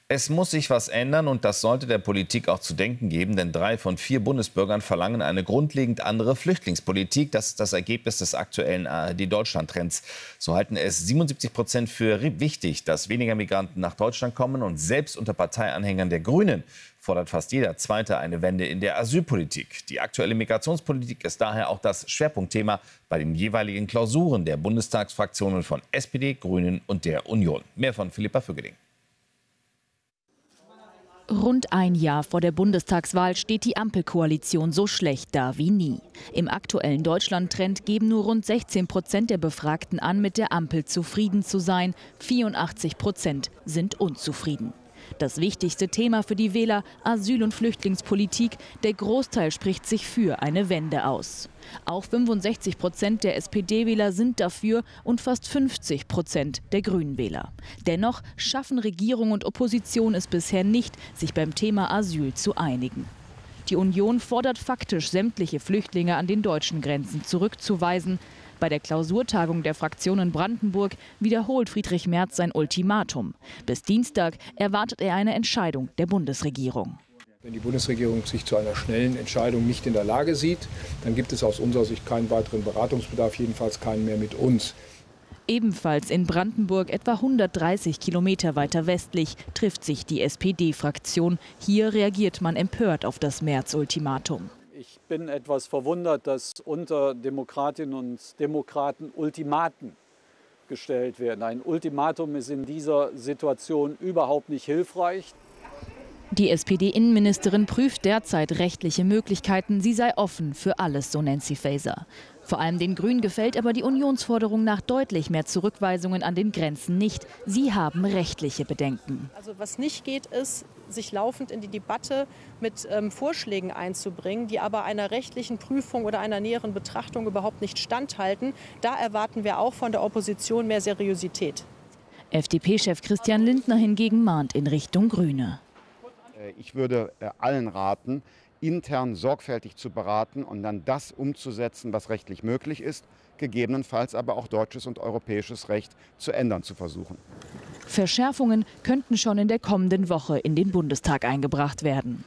Es muss sich was ändern und das sollte der Politik auch zu denken geben, denn 3 von 4 Bundesbürgern verlangen eine grundlegend andere Flüchtlingspolitik. Das ist das Ergebnis des aktuellen ARD-Deutschland-Trends. So halten es 77% für wichtig, dass weniger Migranten nach Deutschland kommen, und selbst unter Parteianhängern der Grünen fordert fast jeder Zweite eine Wende in der Asylpolitik. Die aktuelle Migrationspolitik ist daher auch das Schwerpunktthema bei den jeweiligen Klausuren der Bundestagsfraktionen von SPD, Grünen und der Union. Mehr von Philippa Függeling. Rund ein Jahr vor der Bundestagswahl steht die Ampelkoalition so schlecht da wie nie. Im aktuellen Deutschland-Trend geben nur rund 16% der Befragten an, mit der Ampel zufrieden zu sein. 84% sind unzufrieden. Das wichtigste Thema für die Wähler: Asyl- und Flüchtlingspolitik. Der Großteil spricht sich für eine Wende aus. Auch 65% der SPD-Wähler sind dafür und fast 50% der Grünen-Wähler. Dennoch schaffen Regierung und Opposition es bisher nicht, sich beim Thema Asyl zu einigen. Die Union fordert faktisch, sämtliche Flüchtlinge an den deutschen Grenzen zurückzuweisen. Bei der Klausurtagung der Fraktion in Brandenburg wiederholt Friedrich Merz sein Ultimatum. Bis Dienstag erwartet er eine Entscheidung der Bundesregierung. Wenn die Bundesregierung sich zu einer schnellen Entscheidung nicht in der Lage sieht, dann gibt es aus unserer Sicht keinen weiteren Beratungsbedarf, jedenfalls keinen mehr mit uns. Ebenfalls in Brandenburg, etwa 130 Kilometer weiter westlich, trifft sich die SPD-Fraktion. Hier reagiert man empört auf das Merz-Ultimatum. Ich bin etwas verwundert, dass unter Demokratinnen und Demokraten Ultimaten gestellt werden. Ein Ultimatum ist in dieser Situation überhaupt nicht hilfreich. Die SPD-Innenministerin prüft derzeit rechtliche Möglichkeiten. Sie sei offen für alles, so Nancy Faeser. Vor allem den Grünen gefällt aber die Unionsforderung nach deutlich mehr Zurückweisungen an den Grenzen nicht. Sie haben rechtliche Bedenken. Also was nicht geht, ist, sich laufend in die Debatte mit Vorschlägen einzubringen, die aber einer rechtlichen Prüfung oder einer näheren Betrachtung überhaupt nicht standhalten. Da erwarten wir auch von der Opposition mehr Seriosität. FDP-Chef Christian Lindner hingegen mahnt in Richtung Grüne. Ich würde allen raten, intern sorgfältig zu beraten und dann das umzusetzen, was rechtlich möglich ist, gegebenenfalls aber auch deutsches und europäisches Recht zu ändern zu versuchen. Verschärfungen könnten schon in der kommenden Woche in den Bundestag eingebracht werden.